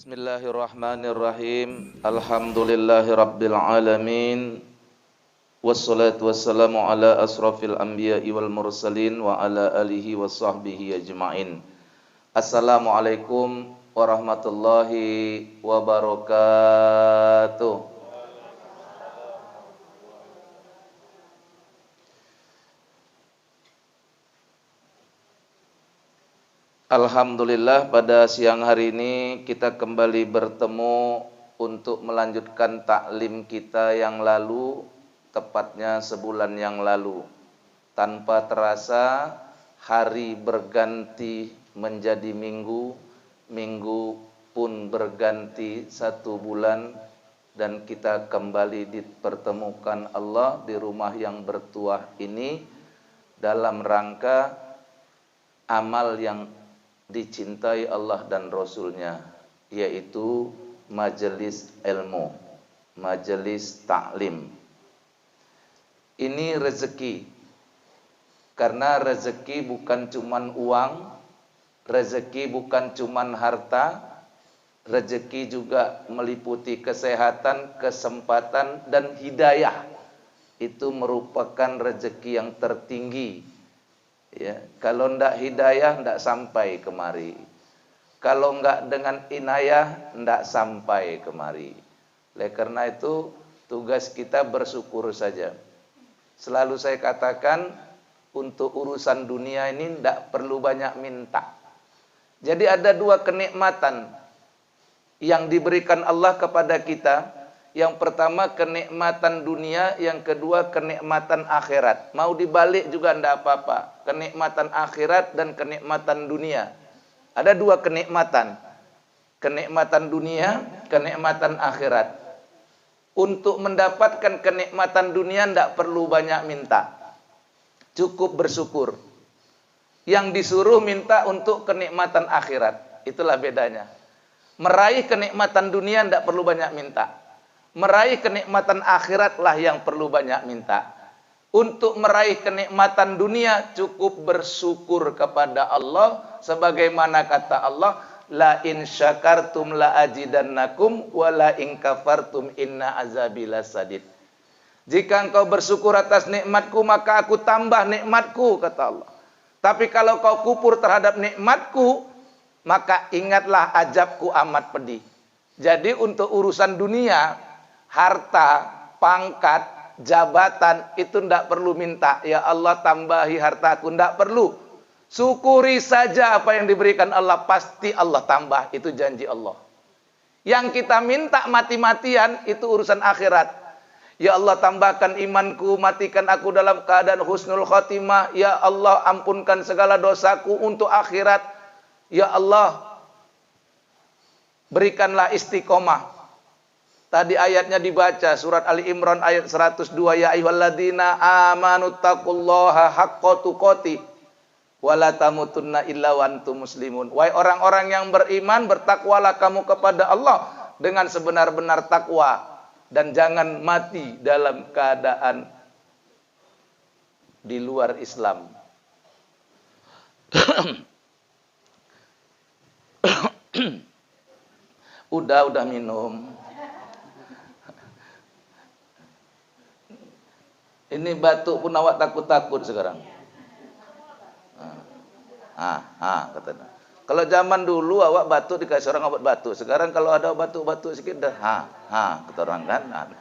Bismillahirrahmanirrahim. Alhamdulillahirabbil alamin. Wassalatu wassalamu ala asrafil anbiya'i wal mursalin wa ala alihi washabbihi ajmain. Assalamualaikum warahmatullahi wabarakatuh. Alhamdulillah, pada siang hari ini kita kembali bertemu untuk melanjutkan taklim kita yang lalu, tepatnya sebulan yang lalu. Tanpa terasa hari berganti menjadi minggu, minggu pun berganti satu bulan, dan kita kembali dipertemukan Allah di rumah yang bertuah ini dalam rangka amal yang dicintai Allah dan Rasulnya, yaitu majelis ilmu, majelis taklim. Ini rezeki, karena rezeki bukan cuman uang, rezeki bukan cuman harta, rezeki juga meliputi kesehatan, kesempatan, dan hidayah. Itu merupakan rezeki yang tertinggi. Ya, kalau ndak hidayah ndak sampai kemari. Kalau nggak dengan inayah ndak sampai kemari. Oleh karena itu tugas kita bersyukur saja. Selalu saya katakan, untuk urusan dunia ini ndak perlu banyak minta. Jadi ada dua kenikmatan yang diberikan Allah kepada kita. Yang pertama kenikmatan dunia, yang kedua kenikmatan akhirat. Mau dibalik juga tidak apa-apa. Kenikmatan akhirat dan kenikmatan dunia. Ada dua kenikmatan. Kenikmatan dunia, kenikmatan akhirat. Untuk mendapatkan kenikmatan dunia tidak perlu banyak minta. Cukup bersyukur. Yang disuruh minta untuk kenikmatan akhirat. Itulah bedanya. Meraih kenikmatan dunia tidak perlu banyak minta. Meraih kenikmatan akhiratlah yang perlu banyak minta. Untuk meraih kenikmatan dunia cukup bersyukur kepada Allah, sebagaimana kata Allah, la in syakartum la azidannakum wa la in kafartum inna azabi lasadid. Jika engkau bersyukur atas nikmatku, maka aku tambah nikmatku, kata Allah. Tapi kalau kau kufur terhadap nikmatku, maka ingatlah azabku amat pedih. Jadi untuk urusan dunia, harta, pangkat, jabatan, itu tidak perlu minta. Ya Allah tambahi hartaku, tidak perlu. Syukuri saja apa yang diberikan Allah, pasti Allah tambah. Itu janji Allah. Yang kita minta mati-matian, itu urusan akhirat. Ya Allah tambahkan imanku, matikan aku dalam keadaan husnul khotimah. Ya Allah ampunkan segala dosaku untuk akhirat. Ya Allah berikanlah istiqomah. Tadi ayatnya dibaca, surat Ali Imran ayat 102, ya ayyuhalladzina amanu taqullaha haqqa tuqatih wa la tamutunna illa wa antum muslimun. Wahai orang-orang yang beriman, bertakwalah kamu kepada Allah dengan sebenar-benar takwa, dan jangan mati dalam keadaan di luar Islam. Udah minum. Ini batuk pun awak takut-takut sekarang. Katanya. Kalau zaman dulu awak batuk dikasih orang obat batuk. Sekarang kalau ada batuk-batuk sedikit dah kata orang kan.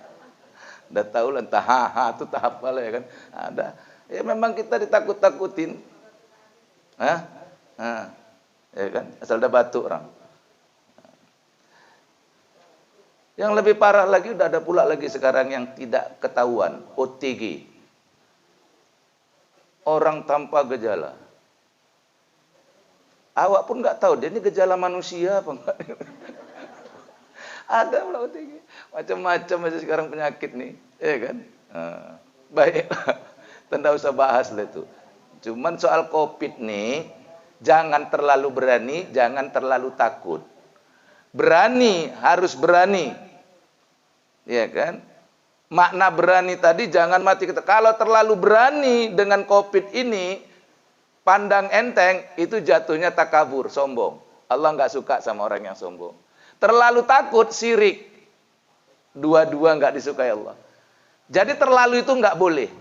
Dah tahu lah entah itu tahap apa lah ya kan. Ada. Ya memang kita ditakut-takutin. Ya kan, asal dah batuk orang. Yang lebih parah lagi, udah ada pula lagi sekarang yang tidak ketahuan, OTG. Orang tanpa gejala. Awak pun nggak tahu, dia ini gejala manusia apa enggak. Ada pula OTG. Macam-macam aja sekarang penyakit nih. Ya kan? Baik. Tidak usah bahas lah itu. Cuman soal COVID nih, jangan terlalu berani, jangan terlalu takut. Berani, harus berani. Ya kan? Makna berani tadi jangan mati kita. Kalau terlalu berani dengan COVID ini, pandang enteng, itu jatuhnya takabur, sombong. Allah nggak suka sama orang yang sombong. Terlalu takut syirik. Dua-dua nggak disukai Allah. Jadi terlalu itu nggak boleh.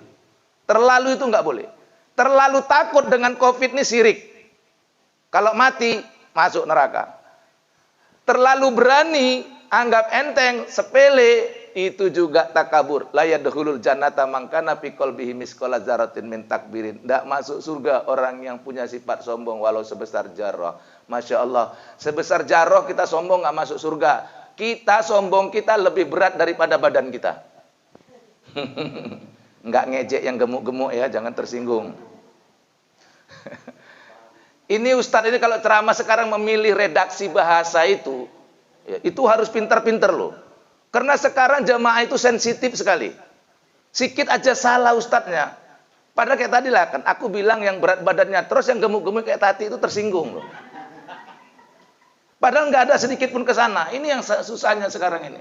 Terlalu itu nggak boleh. Terlalu takut dengan COVID ini syirik. Kalau mati masuk neraka. Terlalu berani, anggap enteng, sepele, itu juga takabur. La yadkhulul jannata man kana fi qalbihi misqala dzarratin min takbirin. Tidak masuk surga orang yang punya sifat sombong walau sebesar jarrah. Masya Allah. Sebesar jarrah kita sombong nggak masuk surga. Kita sombong kita lebih berat daripada badan kita. Nggak ngejek yang gemuk-gemuk ya, jangan tersinggung. Ini Ustadz ini kalau ceramah sekarang memilih redaksi bahasa itu, ya, itu harus pintar-pintar loh. Karena sekarang jamaah itu sensitif sekali. Sikit aja salah ustadznya. Padahal kayak tadi lah kan, aku bilang yang berat badannya, terus yang gemuk-gemuk kayak Tati itu tersinggung loh. Padahal nggak ada sedikit pun ke sana. Ini yang susahnya sekarang ini.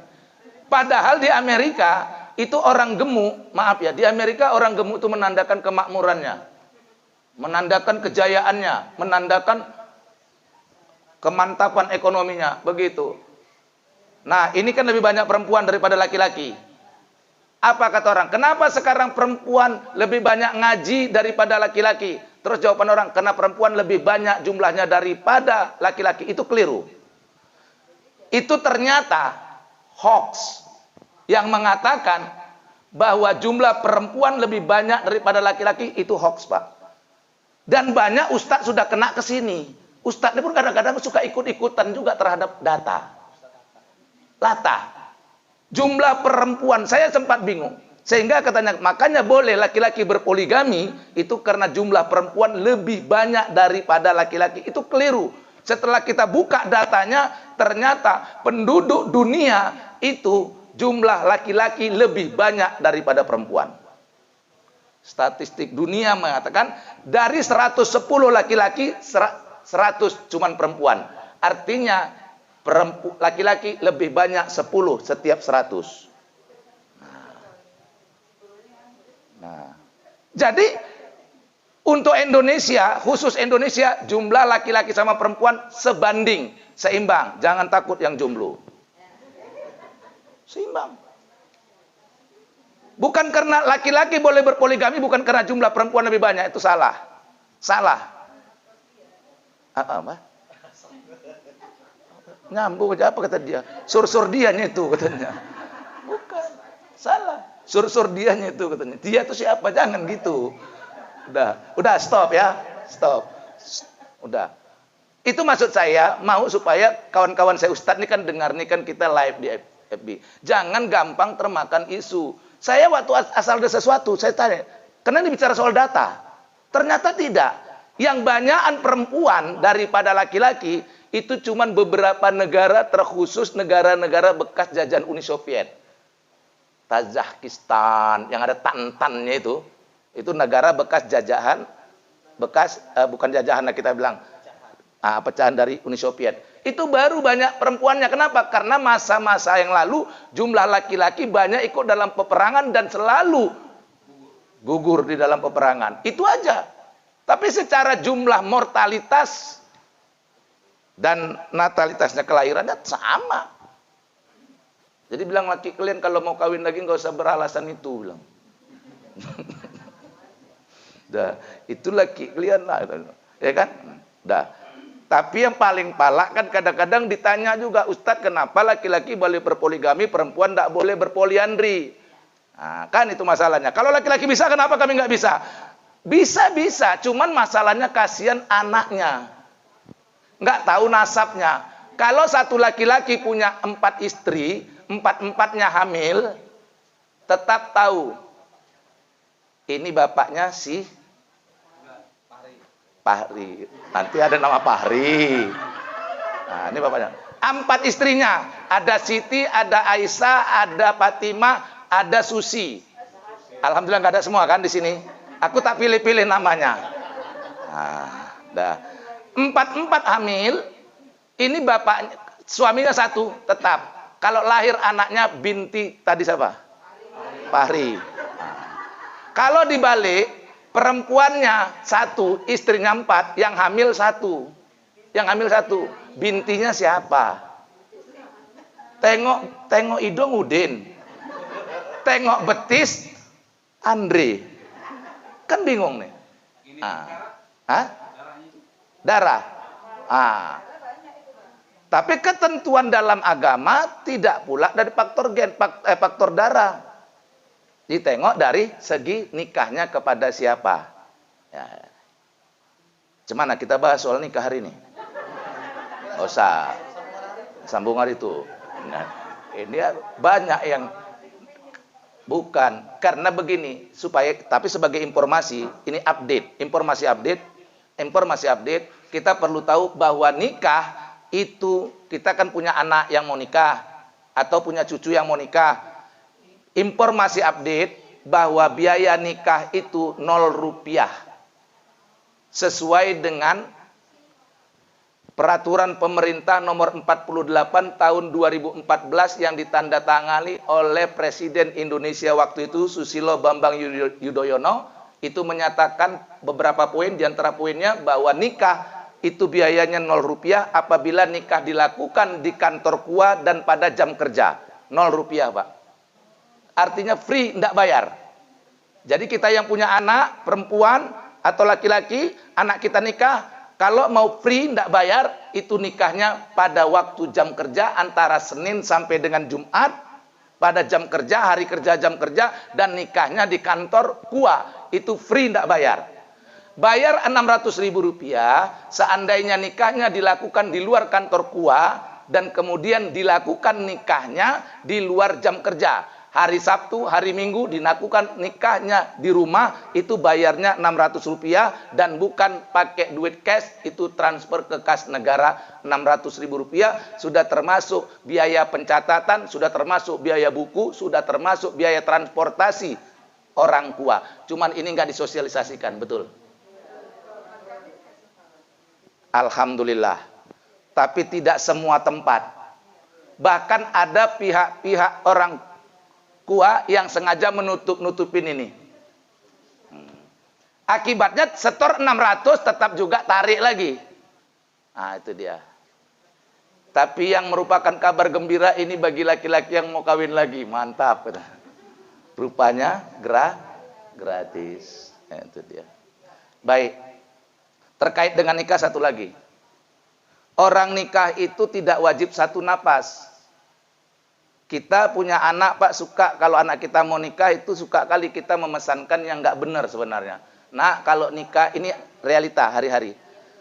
Padahal di Amerika itu orang gemuk, maaf ya, di Amerika orang gemuk itu menandakan kemakmurannya, menandakan kejayaannya, menandakan kemantapan ekonominya, begitu. Nah, ini kan lebih banyak perempuan daripada laki-laki. Apa kata orang? Kenapa sekarang perempuan lebih banyak ngaji daripada laki-laki? Terus jawaban orang, karena perempuan lebih banyak jumlahnya daripada laki-laki. Itu keliru. Itu ternyata hoax yang mengatakan bahwa jumlah perempuan lebih banyak daripada laki-laki, itu hoax, Pak. Dan banyak ustadz sudah kena ke sini. Ustadz ini pun kadang-kadang suka ikut-ikutan juga terhadap data. Jumlah perempuan, saya sempat bingung. Sehingga katanya, makanya boleh laki-laki berpoligami, itu karena jumlah perempuan lebih banyak daripada laki-laki. Itu keliru. Setelah kita buka datanya, ternyata penduduk dunia itu jumlah laki-laki lebih banyak daripada perempuan. Statistik dunia mengatakan, dari 110 laki-laki, 100 cuman perempuan. Artinya, laki-laki lebih banyak 10 setiap 100. Nah, jadi untuk Indonesia, khusus Indonesia, jumlah laki-laki sama perempuan sebanding, seimbang. Jangan takut yang jomblo. Seimbang. Bukan karena laki-laki boleh berpoligami, bukan karena jumlah perempuan lebih banyak, itu salah. Salah. Apa? Nyambung aja, apa kata dia? Sur-sur dianya itu katanya. Bukan, salah. Sur-sur dianya itu katanya. Dia itu siapa? Jangan gitu. Udah stop ya. Stop. Udah. Itu maksud saya, mau supaya kawan-kawan saya Ustadz ini kan dengar, nih kan kita live di FB. Jangan gampang termakan isu. Saya waktu asal ada sesuatu, saya tanya, karena ini bicara soal data. Ternyata tidak. Yang banyakan perempuan daripada laki-laki, itu cuman beberapa negara, terkhusus negara-negara bekas jajahan Uni Soviet. Tajikistan, yang ada tantannya itu negara bekas jajahan, bukan jajahan kita bilang, pecahan dari Uni Soviet. Itu baru banyak perempuannya. Kenapa? Karena masa-masa yang lalu jumlah laki-laki banyak ikut dalam peperangan dan selalu gugur di dalam peperangan. Itu aja. Tapi secara jumlah mortalitas dan natalitasnya, kelahirannya sama. Jadi bilang laki kalian kalau mau kawin lagi nggak usah beralasan itu, bilang. Dah, itu laki kalian lah, ya kan? Dah. Tapi yang paling palak kan kadang-kadang ditanya juga, Ustadz kenapa laki-laki boleh berpoligami, perempuan tidak boleh berpoliandri? Nah, kan itu masalahnya. Kalau laki-laki bisa, kenapa kami nggak bisa? Bisa, cuman masalahnya kasihan anaknya. Nggak tahu nasabnya. Kalau satu laki-laki punya 4 istri, 4-4-nya hamil, tetap tahu. Ini bapaknya si Fahri. Nanti ada nama Fahri. Nah, ini bapaknya. 4 istrinya. Ada Siti, ada Aisyah, ada Fatimah, ada Susi. Alhamdulillah nggak ada semua kan di sini. Aku tak pilih-pilih namanya. Nah, dah. 4-4 hamil. Ini bapaknya, suaminya 1 tetap. Kalau lahir anaknya binti tadi siapa? Fahri. Nah. Kalau dibalik, perempuannya 1, istrinya 4, yang hamil 1. Yang hamil 1, bintinya siapa? Tengok hidung Udin. Tengok betis Andre. Kan bingung nih. Darah. Tapi ketentuan dalam agama tidak pula dari faktor darah. Ditengok dari segi nikahnya kepada siapa. Ya. Gimana kita bahas soal nikah hari ini? Nggak usah. Sambung hari itu. Nah, ini banyak yang bukan. Karena begini, tapi sebagai informasi, ini informasi update, kita perlu tahu bahwa nikah itu, kita kan punya anak yang mau nikah, atau punya cucu yang mau nikah. Informasi update bahwa biaya nikah itu 0 rupiah. Sesuai dengan peraturan pemerintah nomor 48 tahun 2014 yang ditandatangani oleh Presiden Indonesia waktu itu, Susilo Bambang Yudhoyono, itu menyatakan beberapa poin, diantara poinnya bahwa nikah itu biayanya 0 rupiah apabila nikah dilakukan di kantor KUA dan pada jam kerja. 0 rupiah, Pak. Artinya free, tidak bayar. Jadi kita yang punya anak, perempuan atau laki-laki, anak kita nikah, kalau mau free, tidak bayar, itu nikahnya pada waktu jam kerja antara Senin sampai dengan Jumat, pada jam kerja, hari kerja, jam kerja, dan nikahnya di kantor KUA. Itu free, tidak bayar. Bayar 600.000 rupiah seandainya nikahnya dilakukan di luar kantor KUA dan kemudian dilakukan nikahnya di luar jam kerja. Hari Sabtu, hari Minggu dilakukan nikahnya di rumah, itu bayarnya 600 rupiah dan bukan pakai duit cash, itu transfer ke kas negara 600.000 rupiah. Sudah termasuk biaya pencatatan, sudah termasuk biaya buku, sudah termasuk biaya transportasi orang KUA. Cuman ini nggak disosialisasikan, betul. Alhamdulillah. Tapi tidak semua tempat. Bahkan ada pihak-pihak orang KUA yang sengaja menutup-nutupin ini. Akibatnya setor 600 tetap juga tarik lagi. Nah, itu dia. Tapi yang merupakan kabar gembira ini bagi laki-laki yang mau kawin lagi. Mantap. Rupanya gratis. Ya, itu dia. Baik. Terkait dengan nikah satu lagi. Orang nikah itu tidak wajib satu napas. Kita punya anak, Pak, suka kalau anak kita mau nikah itu suka kali kita memesankan yang nggak benar sebenarnya. Nah, kalau nikah ini realita hari-hari.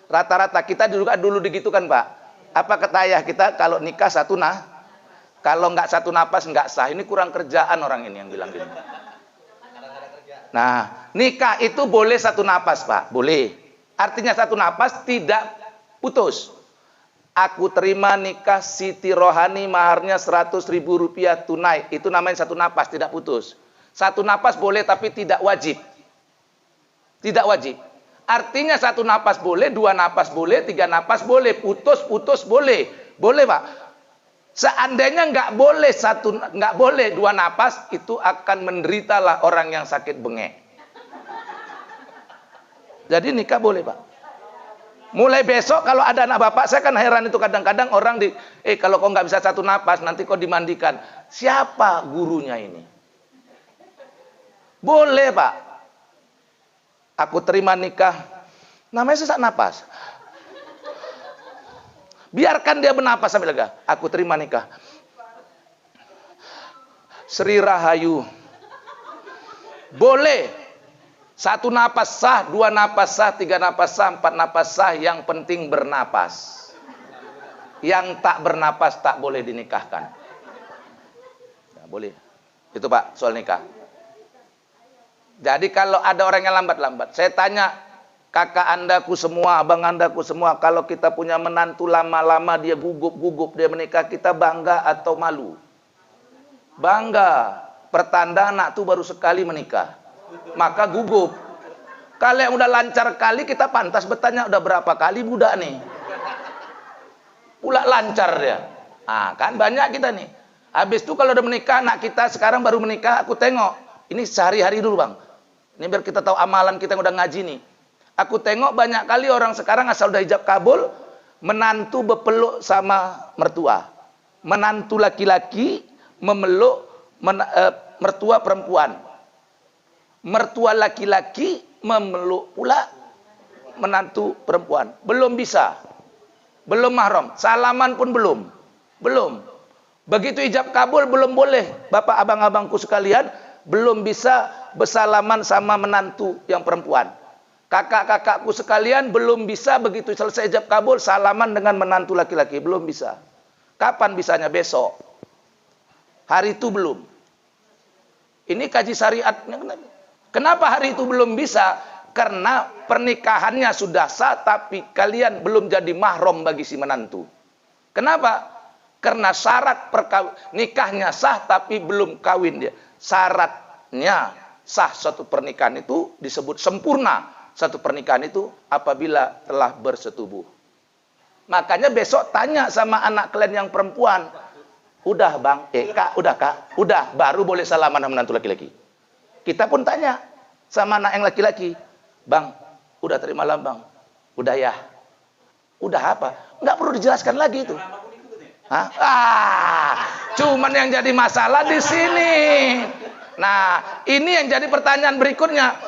Rata-rata kita dulu digitukan, Pak. Apa kata ayah kita, kalau nikah satu kalau nggak satu napas nggak sah. Ini kurang kerjaan orang ini yang bilang gini. Nah, nikah itu boleh satu napas, Pak. Boleh. Artinya satu napas tidak putus. Aku terima nikah Siti Rohani, maharnya 100.000 rupiah tunai. Itu namanya satu napas, tidak putus. Satu napas boleh tapi tidak wajib. Tidak wajib. Artinya satu napas boleh, dua napas boleh, tiga napas boleh, putus boleh. Boleh, Pak. Seandainya nggak boleh dua napas, itu akan menderitalah orang yang sakit bengek. Jadi nikah boleh, Pak. Mulai besok kalau ada anak bapak, saya kan heran itu kadang-kadang orang kalau kau nggak bisa satu napas, nanti kau dimandikan. Siapa gurunya ini? Boleh, Pak. Aku terima nikah, namanya sesak napas. Biarkan dia bernapas sambil lega. Aku terima nikah. Sri Rahayu. Boleh. Satu napas sah, dua napas sah, tiga napas sah, empat napas sah. Yang penting bernapas. Yang tak bernapas tak boleh dinikahkan. Nah, boleh. Itu, Pak, soal nikah. Jadi kalau ada orang yang lambat-lambat, saya tanya kakak andaku semua, abang andaku semua, kalau kita punya menantu lama-lama dia gugup-gugup, dia menikah, kita bangga atau malu? Bangga. Pertanda anak tuh baru sekali menikah. Maka gugup. Kalau yang udah lancar kali, kita pantas bertanya udah berapa kali budak nih. Pula lancar dia. Ah, kan banyak kita nih. Habis itu kalau udah menikah, anak kita sekarang baru menikah, aku tengok. Ini sehari-hari dulu, Bang. Ini biar kita tahu amalan kita yang udah ngaji nih. Aku tengok banyak kali orang sekarang asal udah hijab kabul, menantu berpeluk sama mertua. menantu laki-laki memeluk mertua perempuan. Mertua laki-laki memeluk pula menantu perempuan. Belum bisa. Belum mahram. Salaman pun belum. Belum. Begitu ijab kabul belum boleh. Bapak abang-abangku sekalian, belum bisa bersalaman sama menantu yang perempuan. Kakak-kakakku sekalian belum bisa begitu selesai ijab kabul salaman dengan menantu laki-laki. Belum bisa. Kapan bisanya? Besok. Hari itu belum. Ini kaji syariatnya. Kenapa hari itu belum bisa? Karena pernikahannya sudah sah, tapi kalian belum jadi mahram bagi si menantu. Kenapa? Karena syarat nikahnya sah, tapi belum kawin dia. Syaratnya sah satu pernikahan itu disebut sempurna. Satu pernikahan itu apabila telah bersetubuh. Makanya besok tanya sama anak kalian yang perempuan. Udah bang, kak, udah kak, udah baru boleh salaman sama menantu laki-laki. Kita pun tanya sama anak yang laki-laki, bang, udah terima lah bang, udah ya, udah apa? Nggak perlu dijelaskan lagi itu. Cuman yang jadi masalah di sini. Nah, ini yang jadi pertanyaan berikutnya.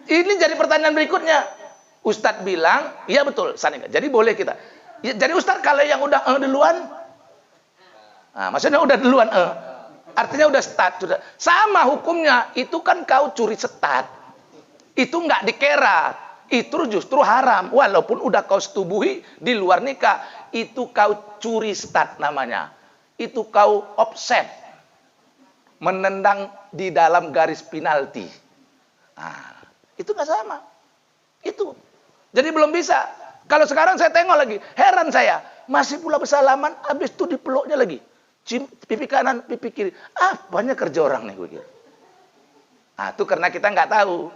Ini jadi pertanyaan berikutnya. Ustadz bilang, iya betul, jadi boleh kita. Ya, jadi Ustadz kalau yang udah duluan, maksudnya udah duluan, artinya udah start, sudah sama hukumnya. Itu kan kau curi start, itu nggak dikera, itu justru haram. Walaupun udah kau setubuhi di luar nikah, itu kau curi start namanya. Itu kau offset, menendang di dalam garis penalti. Itu nggak sama. Itu jadi belum bisa. Kalau sekarang saya tengok lagi, heran saya, masih pula bersalaman, habis itu dipeluknya lagi. Pipi kanan, pipi kiri. Apanya kerja orang nih gue kira. Itu karena kita nggak tahu.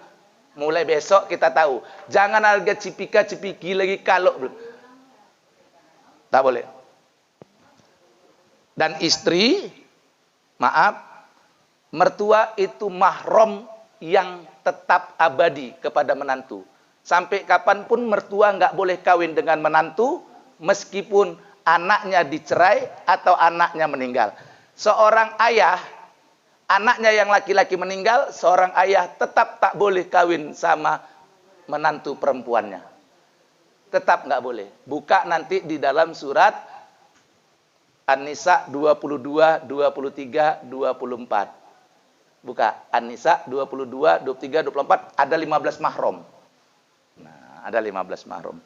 Mulai besok kita tahu. Jangan harga cipika-cipiki lagi kalau belum. Tak boleh. Dan istri, maaf, mertua itu mahram yang tetap abadi kepada menantu. Sampai kapanpun mertua nggak boleh kawin dengan menantu, meskipun anaknya dicerai atau anaknya meninggal. Seorang ayah, anaknya yang laki-laki meninggal, seorang ayah tetap tak boleh kawin sama menantu perempuannya. Tetap nggak boleh. Buka nanti di dalam surat An-Nisa 22, 23, 24. Buka An-Nisa 22, 23, 24, ada 15 mahram. Nah, ada 15 mahram.